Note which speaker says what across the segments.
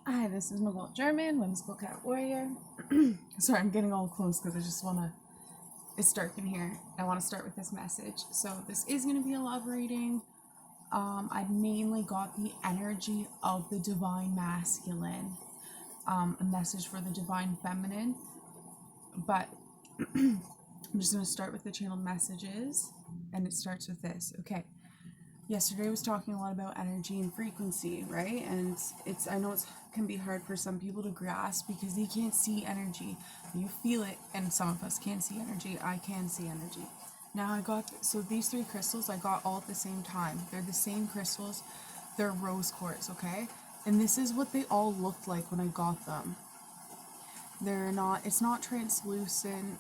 Speaker 1: Hi, this is NicholeGerman, Whimsical Cat Warrior. Sorry, I'm getting all close because I just want to... It's dark in here. I want to start with this message. So this is going to be a love reading. I mainly got the energy of the Divine Masculine. A message for the Divine Feminine. But I'm just going to start with the channeled messages. And it starts with this. Okay. Yesterday I was talking a lot about energy and frequency, right? And I know it can be hard for some people to grasp because they can't see energy. You feel it, and some of us can't see energy. I can see energy. Now so these three crystals I got all at the same time. They're the same crystals. They're rose quartz, okay? And this is what they all looked like when I got them. It's not translucent,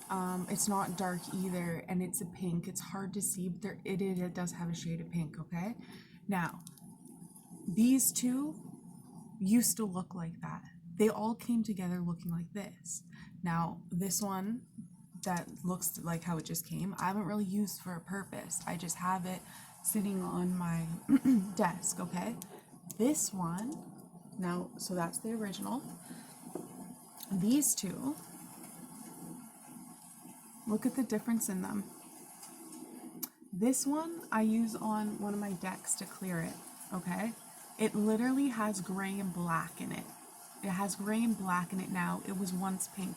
Speaker 1: it's not dark either, and it's a pink. It's hard to see, but it does have a shade of pink, okay? Now, these two used to look like that. They all came together looking like this. Now, this one that looks like how it just came, I haven't really used for a purpose. I just have it sitting on my desk, okay? This one, now, so that's the original. These two, look at the difference in them. This one I use on one of my decks to clear it, okay? It literally has gray and black in it. It has gray and black in it now. It was once pink.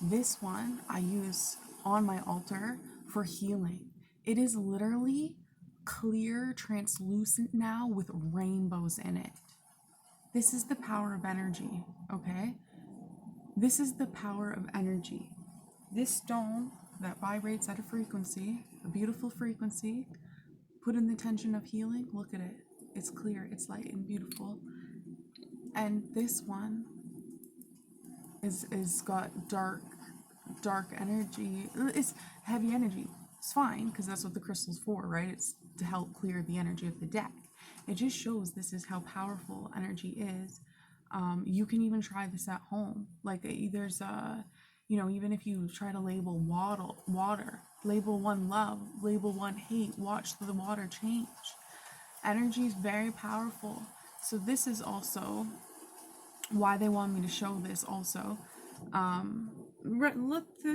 Speaker 1: This one I use on my altar for healing. It is literally clear, translucent now with rainbows in it. This is the power of energy, okay? This is the power of energy. This stone that vibrates at a frequency, a beautiful frequency, put in the tension of healing, look at it. It's clear, it's light and beautiful. And this one is got dark energy. It's heavy energy. It's fine, because that's what the crystal's for, right? It's to help clear the energy of the deck. It just shows this is how powerful energy is. You can even try this at home. Like there's even if you try to label water, label one love, label one hate, watch the water change. Energy is very powerful. So this is also why they want me to show this also.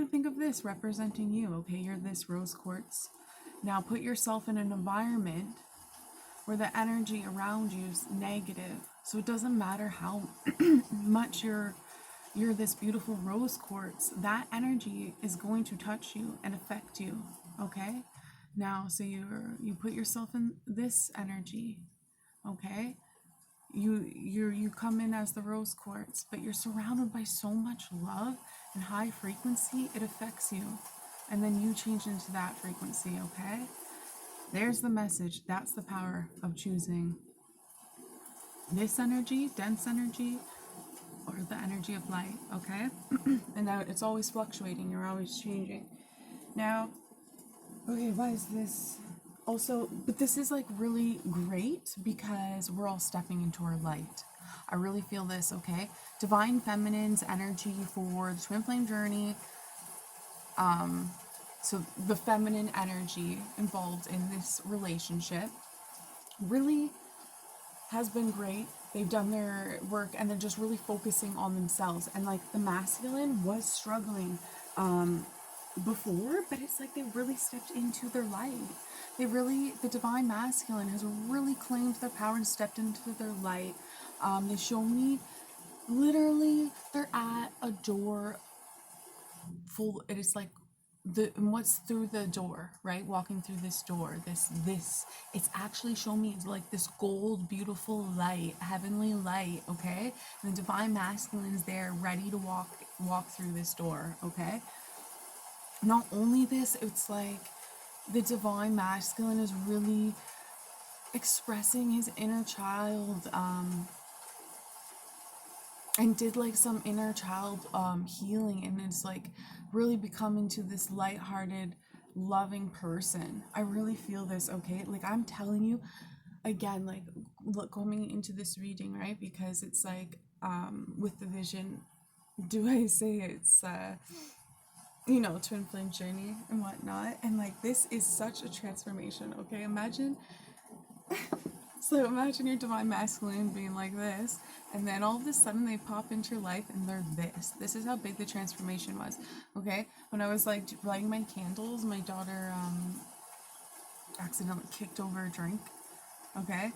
Speaker 1: Think of this representing you, okay? You're this rose quartz. Now put yourself in an environment where the energy around you is negative. So it doesn't matter how much you're this beautiful rose quartz, that energy is going to touch you and affect you, okay? Now, so you put yourself in this energy, okay? You come in as the rose quartz, but you're surrounded by so much love and high frequency, it affects you. And then you change into that frequency, okay? There's the message. That's the power of choosing this energy, dense energy, or the energy of light, okay? And now it's always fluctuating. You're always changing. Now, okay, why is this? Also, but this is like really great because we're all stepping into our light. I really feel this, okay? Divine Feminine's energy for the Twin Flame journey. So the feminine energy involved in this relationship really has been great. They've done their work and they're just really focusing on themselves. And like the masculine was struggling before, but it's like they really stepped into their light. The Divine Masculine has really claimed their power and stepped into their light. They show me literally they're at a door full, it is like what's through the door, right? Walking through this door, it's actually showing me it's like this gold, beautiful light, heavenly light, okay? And the Divine Masculine is there, ready to walk through this door, okay? Not only this, it's like the Divine Masculine is really expressing his inner child, and did like some inner child healing, and it's like really becoming to this lighthearted, loving person. I really feel this, okay? Like I'm telling you again, like look, coming into this reading, right? Because it's like with the vision, do I say it's twin flame journey and whatnot, and like this is such a transformation, okay? Imagine So imagine your divine masculine being like this, and then all of a sudden they pop into your life and they're this. This is how big the transformation was. Okay, when I was like lighting my candles, my daughter accidentally kicked over a drink. Okay,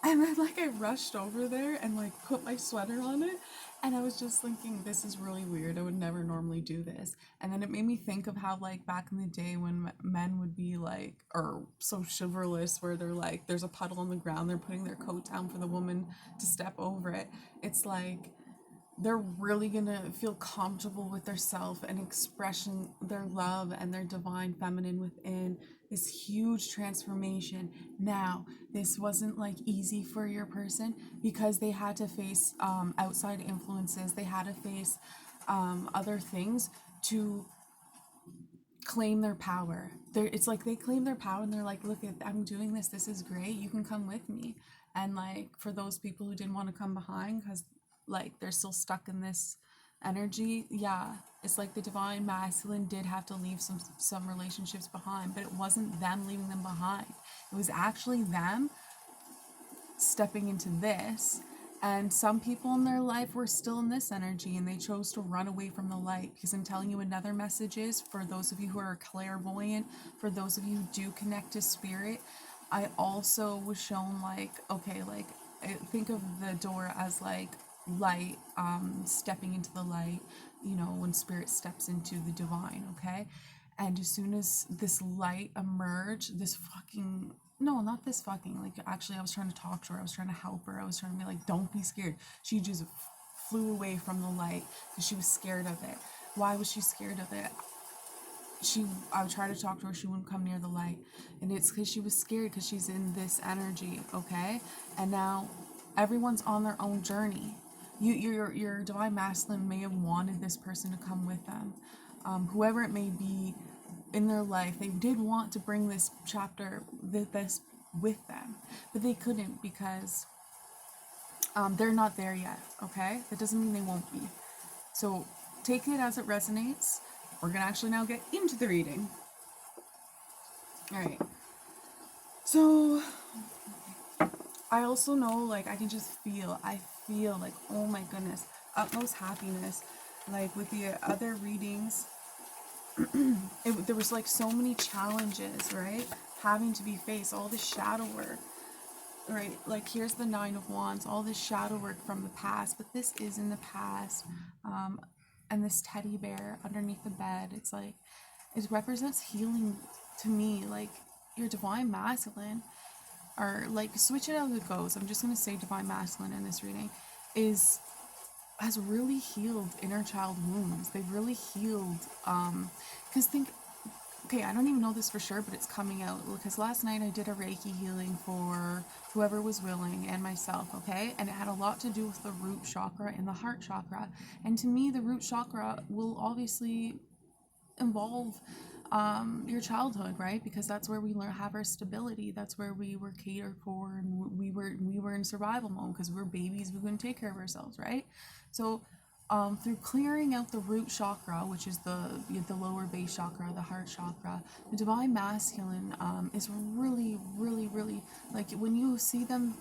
Speaker 1: and then like I rushed over there and like put my sweater on it, and I was just thinking, this is really weird. I would never normally do this. And then it made me think of how like back in the day when men would be like, or so chivalrous, where they're like, there's a puddle on the ground, they're putting their coat down for the woman to step over it. It's like they're really gonna feel comfortable with their self and expressing their love and their divine feminine within this huge transformation. Now, this wasn't like easy for your person because they had to face outside influences, they had to face other things to claim their power. It's like they claim their power and they're like, look, I'm doing this, this is great, you can come with me. And like for those people who didn't want to come behind because like they're still stuck in this energy, yeah, it's like the divine masculine did have to leave some relationships behind, but it wasn't them leaving them behind. It was actually them stepping into this. And some people in their life were still in this energy and they chose to run away from the light. Because I'm telling you, another message is for those of you who are clairvoyant, for those of you who do connect to spirit, I also was shown like, okay, like think of the door as like light, stepping into the light, you know, when spirit steps into the divine, okay? And as soon as this light emerged, this fucking, no, not this fucking, like actually I was trying to talk to her, I was trying to help her, I was trying to be like, don't be scared. She just flew away from the light because she was scared of it. Why was she scared of it? I would try to talk to her, she wouldn't come near the light. And it's because she was scared because she's in this energy, okay? And now everyone's on their own journey. Your divine masculine may have wanted this person to come with them. Whoever it may be in their life, they did want to bring this chapter, this with them, but they couldn't because they're not there yet, okay? That doesn't mean they won't be. So take it as it resonates. We're gonna actually now get into the reading. All right. So I also know, like, I can just feel, I feel like, oh my goodness, utmost happiness. Like with the other readings, there was like so many challenges, right? Having to be faced, all this shadow work, right? Like here's the 9 of Wands, all this shadow work from the past, but this is in the past. And this teddy bear underneath the bed, it's like, it represents healing to me. Like your divine masculine, or like switch it as it goes, I'm just going to say divine masculine in this reading, has really healed inner child wounds. They've really healed, because okay, I don't even know this for sure, but it's coming out because last night I did a Reiki healing for whoever was willing and myself, okay? And it had a lot to do with the root chakra and the heart chakra. And to me, the root chakra will obviously involve your childhood, right? Because that's where we have our stability. That's where we were catered for, and we were in survival mode because we were babies. We couldn't take care of ourselves, right? So through clearing out the root chakra, which is the lower base chakra, the heart chakra, the divine masculine is really, really, really, like when you see them,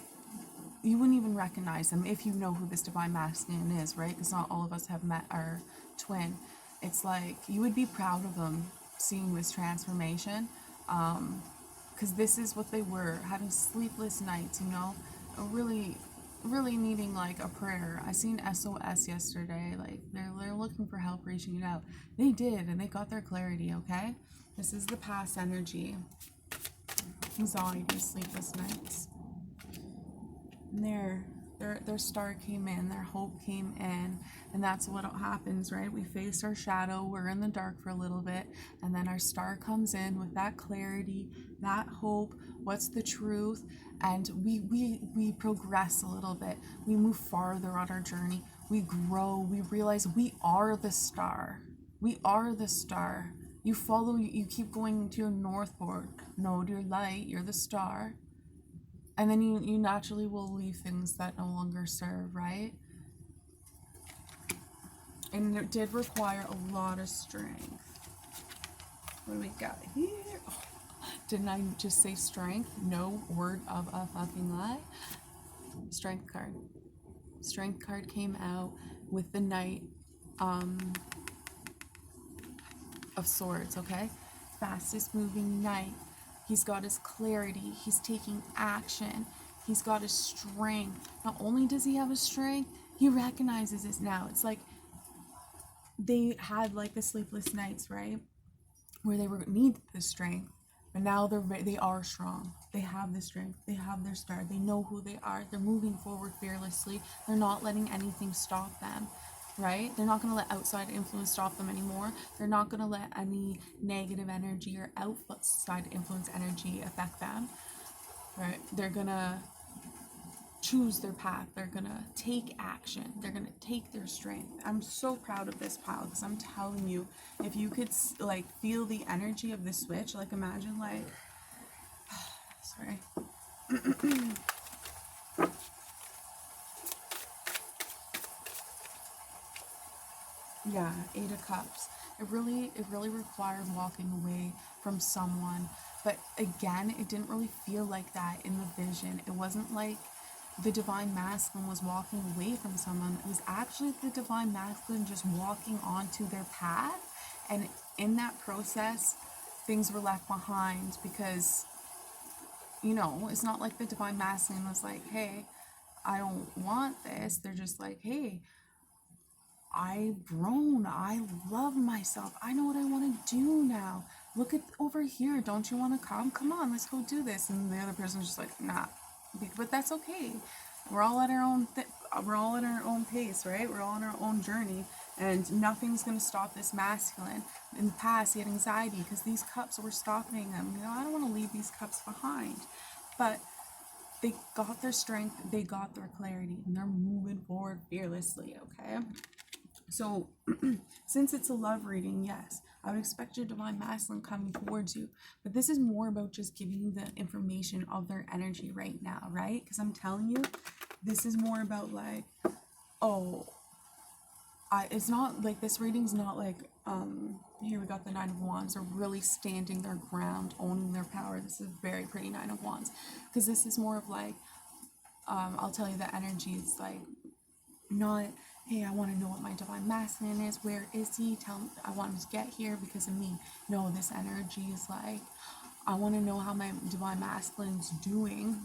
Speaker 1: you wouldn't even recognize them if you know who this divine masculine is, right? Because not all of us have met our twin. It's like you would be proud of them seeing this transformation, because this is what they were, having sleepless nights, you know, really needing like a prayer. I seen SOS yesterday, like they're looking for help reaching it out. They did, and they got their clarity, okay? This is the past energy. Anxiety, sleepless nights. And their star came in, their hope came in, and that's what happens, right? We face our shadow, we're in the dark for a little bit, and then our star comes in with that clarity, that hope, what's the truth, and we progress a little bit. We move farther on our journey. We grow. We realize we are the star. We are the star. You follow, you keep going to your north node, your light, you're the star. And then you naturally will leave things that no longer serve, right? And it did require a lot of strength. What do we got here? Oh, Didn't I just say strength? No word of a fucking lie. Strength card. Strength card came out with the Knight of Swords, okay? Fastest moving knight. He's got his clarity. He's taking action. He's got his strength. Not only does he have his strength, he recognizes it now. It's like they had like the sleepless nights, right? Where they need the strength, but now they are strong. They have the strength. They have their star. They know who they are. They're moving forward fearlessly. They're not letting anything stop them, right? They're not going to let outside influence stop them anymore. They're not going to let any negative energy or outside influence energy affect them, right? They're going to choose their path. They're gonna take action. They're gonna take their strength. I'm so proud of this pile, because I'm telling you, if you could like feel the energy of this switch, like imagine like sorry. Yeah, 8 of Cups. It really required walking away from someone, but again, it didn't really feel like that in the vision. It wasn't like the Divine Masculine was walking away from someone. It was actually the Divine Masculine just walking onto their path, and in that process things were left behind, because you know, it's not like the Divine Masculine was like, hey, I don't want this. They're just like, hey, I've grown. I love myself. I know what I want to do now. Look at over here. Don't you want to come? Come on, let's go do this. And the other person's just like, nah. But that's okay. We're all at our own. We're all at our own pace, right? We're all on our own journey, and nothing's gonna stop this masculine. In the past, he had anxiety because these cups were stopping him. You know, I don't want to leave these cups behind, but they got their strength. They got their clarity, and they're moving forward fearlessly. Okay. So, since it's a love reading, yes, I would expect your Divine Masculine coming towards you. But this is more about just giving you the information of their energy right now, right? Because I'm telling you, this is more about like, oh, it's not like, this reading's not like, here we got the 9 of Wands. They're really standing their ground, owning their power. This is a very pretty 9 of Wands. Because this is more of like, I'll tell you the energy. It's like, not, hey, I want to know what my Divine Masculine is. Where is he? Tell me, I want him to get here because of me. No, this energy is like, I want to know how my Divine Masculine's doing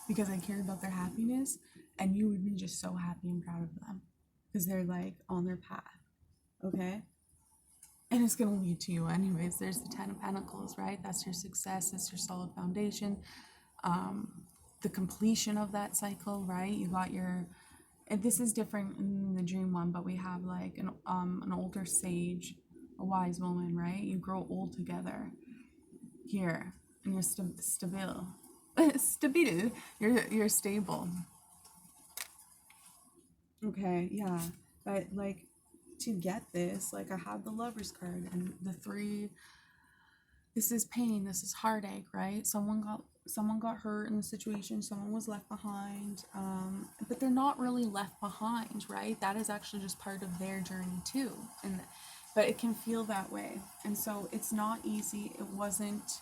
Speaker 1: because I care about their happiness, and you would be just so happy and proud of them because they're like on their path, okay? And it's going to lead to you anyways. There's the 10 of Pentacles, right? That's your success. That's your solid foundation. The completion of that cycle, right? You got your... And this is different in the dream one, but we have like an older sage, a wise woman, right? You grow old together here, and you're stable. Stable. You're stable. Okay, yeah. But like, to get this, like, I have the Lover's card and the 3. This is pain. This is heartache, right? Someone got hurt in the situation. Someone was left behind, but they're not really left behind, right? That is actually just part of their journey too, but it can feel that way, and so it's not easy. It wasn't.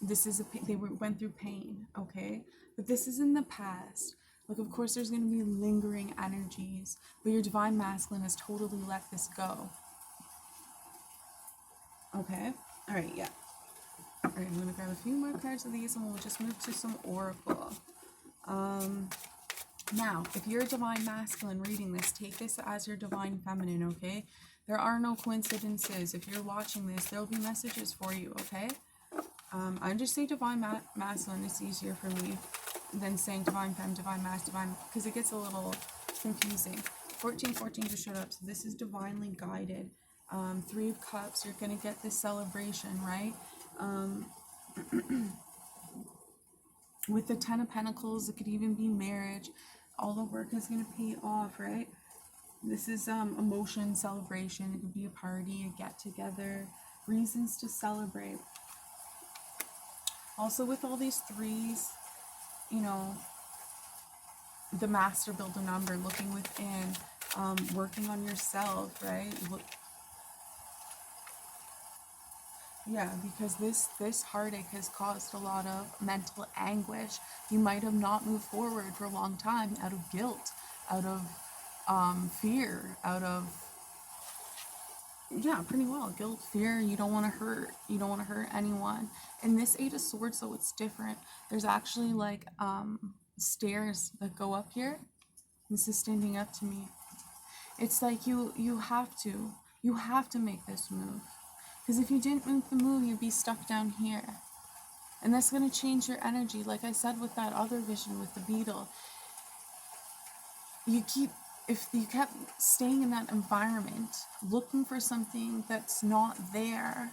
Speaker 1: They went through pain, okay, but this is in the past. Like, of course, there's going to be lingering energies, but your Divine Masculine has totally let this go. Okay, all right, yeah. Alright, I'm going to grab a few more cards of these and we'll just move to some Oracle. Now, if you're a Divine Masculine reading this, take this as your Divine Feminine, okay? There are no coincidences. If you're watching this, there'll be messages for you, okay? I just say Divine Masculine. It's easier for me than saying Divine Femme, Divine Masculine, because it gets a little confusing. 14 just showed up, so this is divinely guided. 3 of Cups, you're going to get this celebration, right? With the 10 of Pentacles, it could even be marriage. All the work is going to pay off, right? This is emotion, celebration. It could be a party, a get-together, reasons to celebrate. Also, with all these 3s, you know, the master builder number, looking within, working on yourself, right? Yeah, because this heartache has caused a lot of mental anguish. You might have not moved forward for a long time out of guilt, out of fear, out of, yeah, pretty well, guilt, fear. You don't want to hurt. You don't want to hurt anyone. In this Eight of Swords, though, it's different. There's actually like stairs that go up here. This is standing up to me. It's like you have to make this move. Because if you didn't make the move, you'd be stuck down here. And that's going to change your energy. Like I said with that other vision with the beetle, if you kept staying in that environment, looking for something that's not there,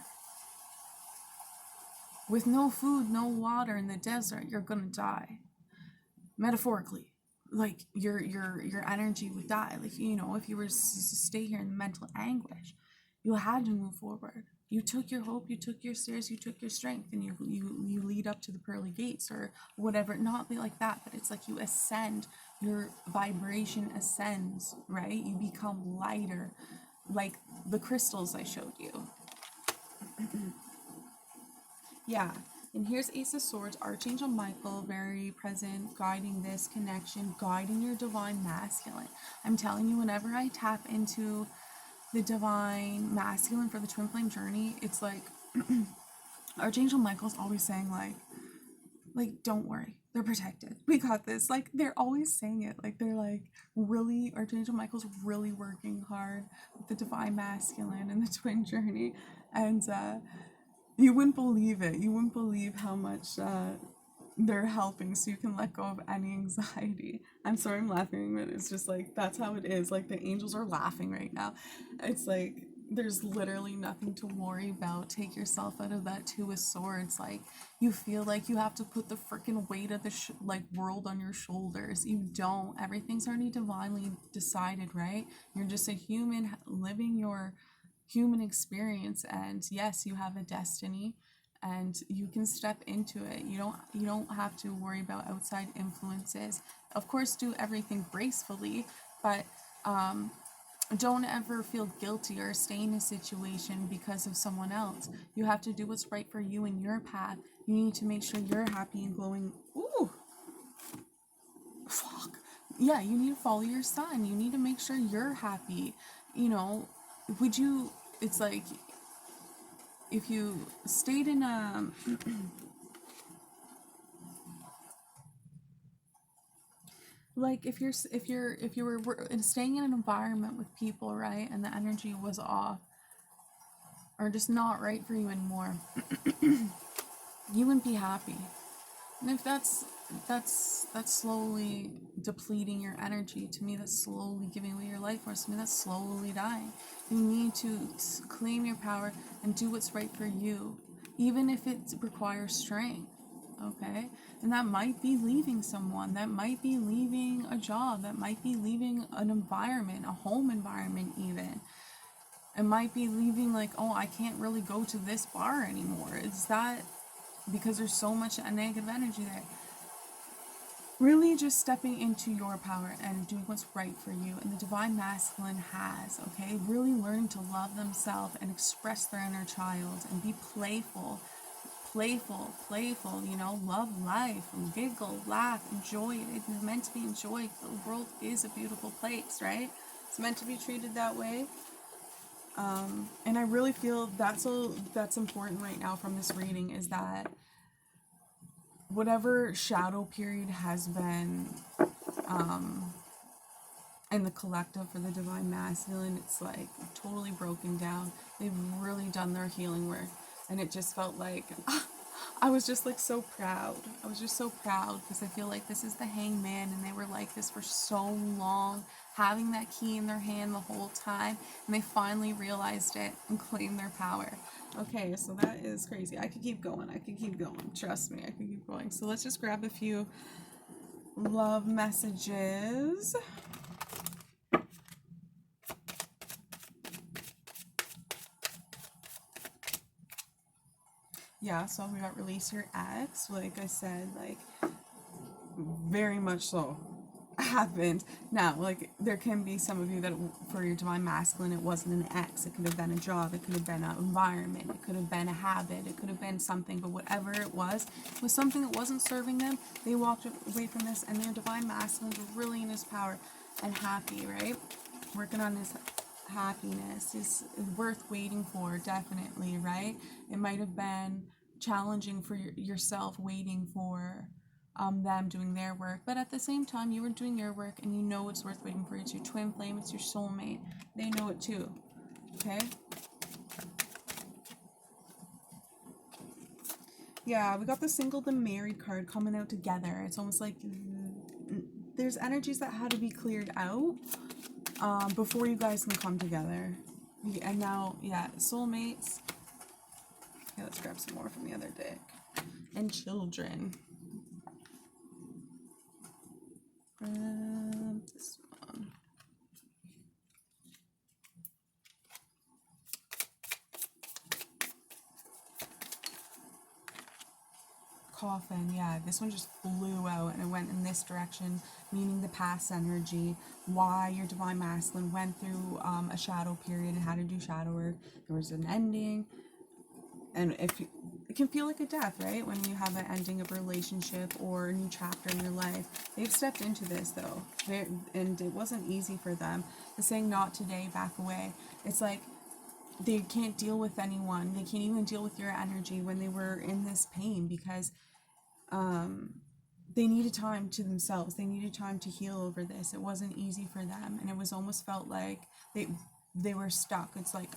Speaker 1: with no food, no water in the desert, you're going to die. Metaphorically. Like your energy would die. Like, you know, if you were to stay here in mental anguish, you had to move forward. You took your hope, you took your stairs, you took your strength, and you lead up to the pearly gates or whatever. Not be like that, but it's like you ascend, your vibration ascends, right? You become lighter, like the crystals I showed you. Yeah. And here's Ace of Swords, Archangel Michael, very present, guiding this connection, guiding your divine masculine. I'm telling you, whenever I tap into the divine masculine for the twin flame journey, it's like Archangel Michael's always saying like don't worry, they're protected, we got this. Like they're always saying it, like they're like really, Archangel Michael's really working hard with the divine masculine and the twin journey. And you wouldn't believe it. You wouldn't believe how much they're helping, so you can let go of any anxiety. I'm sorry I'm laughing, but it's just like that's how it is. Like the angels are laughing right now. It's like there's literally nothing to worry about. Take yourself out of that Two of Swords. Like you feel like you have to put the freaking weight of the world on your shoulders. You don't. Everything's already divinely decided, right? You're just a human living your human experience, and yes, you have a destiny and you can step into it. You don't have to worry about outside influences. Of course, do everything gracefully, but don't ever feel guilty or stay in a situation because of someone else. You have to do what's right for you and your path. You need to make sure you're happy and glowing. Ooh, fuck. Yeah, you need to follow your sun. You need to make sure you're happy. You know, would you, it's like if you stayed in a like if you were staying in an environment with people, right, and the energy was off or just not right for you anymore, you wouldn't be happy. And if that's slowly depleting your energy, to me that's slowly giving away your life force. To me that's slowly dying. You need to claim your power and do what's right for you, even if it requires strength. Okay? And that might be leaving someone, that might be leaving a job, that might be leaving an environment, a home environment even. It might be leaving like, oh, I can't really go to this bar anymore. It's that because there's so much negative energy there. Really just stepping into your power and doing what's right for you. And the divine masculine has, okay? Really learning to love themselves and express their inner child and be playful, you know, love life, giggle, laugh, enjoy it. It's meant to be enjoyed. The world is a beautiful place, right? It's meant to be treated that way. And I really feel that's important right now from this reading, is that whatever shadow period has been in the collective for the divine masculine, it's like totally broken down. They've really done their healing work, and it just felt like I was just like so proud. I was just so proud because I feel like this is the hangman, and they were like this for so long, having that key in their hand the whole time, and they finally realized it and claimed their power. Okay, so that is crazy. I could keep going. Trust me, I could keep going. So let's just grab a few love messages. Yeah, so we got release your ex. Like I said, like very much so. happened. Now, like, there can be some of you that for your divine masculine, it wasn't an ex. It could have been a job. It could have been an environment. It could have been a habit. It could have been something. But whatever it was something that wasn't serving them. They walked away from this, and their divine masculine was really in his power and happy, right? Working on his happiness is worth waiting for, definitely, right? It might have been challenging for yourself, waiting for them doing their work, but at the same time you were doing your work, and you know it's worth waiting for. It's your twin flame, it's your soulmate. They know it too. Okay, yeah, we got the single, the married card coming out together. It's almost like there's energies that had to be cleared out before you guys can come together. And now, yeah, soulmates. Okay, let's grab some more from the other deck. And children. This one. Coffin, yeah, this one just flew out and it went in this direction, meaning the past energy, why your divine masculine went through a shadow period and had to do shadow work. There was an ending, and it can feel like a death, right? When you have an ending of a relationship or a new chapter in your life. They've stepped into this though, and it wasn't easy for them. The saying "not today, back away." It's like they can't deal with anyone. They can't even deal with your energy when they were in this pain, because they needed time to themselves. They needed time to heal over this. It wasn't easy for them, and it was almost felt like they were stuck. It's like,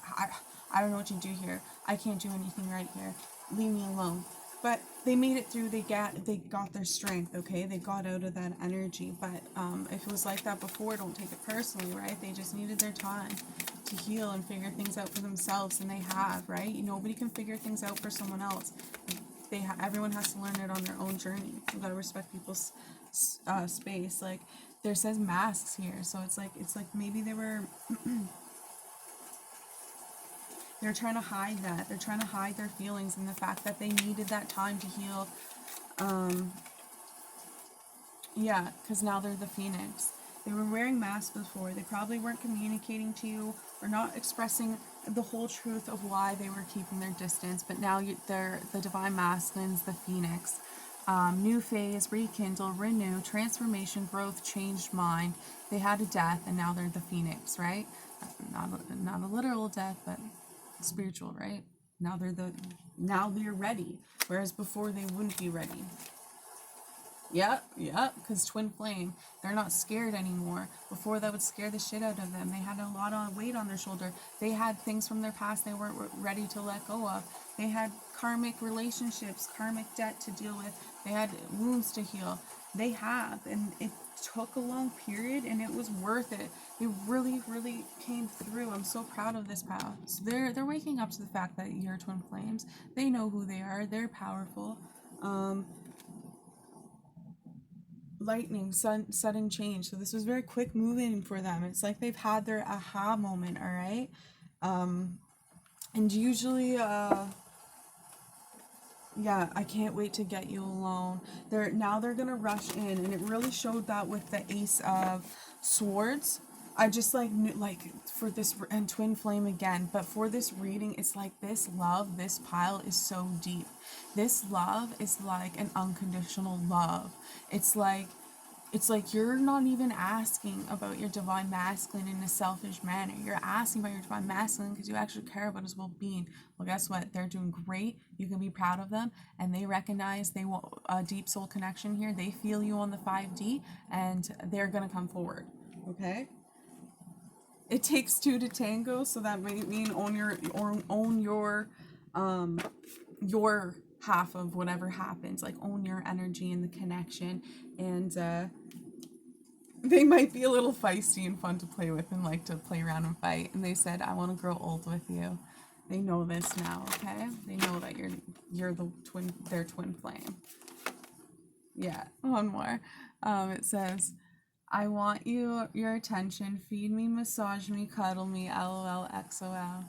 Speaker 1: I don't know what to do here. I can't do anything right here. Leave me alone. But they made it through. They got their strength. Okay, they got out of that energy. But if it was like that before, don't take it personally, right? They just needed their time to heal and figure things out for themselves, and they have, right? Nobody can figure things out for someone else. Everyone has to learn it on their own journey. You gotta respect people's space. Like, there says masks here, so it's like maybe they were they're trying to hide that. They're trying to hide their feelings and the fact that they needed that time to heal. Yeah, because now they're the Phoenix. They were wearing masks before. They probably weren't communicating to you or not expressing the whole truth of why they were keeping their distance. But now they're the divine masculines, the Phoenix. New phase, rekindle, renew, transformation, growth, changed mind. They had a death, and now they're the Phoenix, right? Not a literal death, but spiritual, right? Now they're ready, whereas before they wouldn't be ready. Yep, because twin flame, they're not scared anymore. Before, that would scare the shit out of them. They had a lot of weight on their shoulder. They had things from their past they weren't ready to let go of. They had karmic relationships, karmic debt to deal with. They had wounds to heal. They have, and it took a long period, and it was worth it. They really, really came through. I'm so proud of this pal. So they're waking up to the fact that you're twin flames. They know who they are. They're powerful. Lightning, sudden change. So this was very quick moving for them. It's like they've had their aha moment, all right? And usually, yeah, I can't wait to get you alone. They're gonna rush in, and it really showed that with the Ace of Swords. I just for this, and twin flame again, but for this reading, it's like this love, this pile is so deep. This love is like an unconditional love. It's like you're not even asking about your divine masculine in a selfish manner. You're asking about your divine masculine because you actually care about his well-being. Well, guess what? They're doing great. You can be proud of them, and they recognize they want a deep soul connection here. They feel you on the 5D, and they're gonna come forward. Okay. It takes two to tango, so that might mean own your half of whatever happens. Like, own your energy and the connection, and they might be a little feisty and fun to play with and like to play around and fight. And they said, "I want to grow old with you." They know this now, okay? They know that you're their twin flame. Yeah, one more. It says, "I want your attention. Feed me, massage me, cuddle me, LOL, XOL."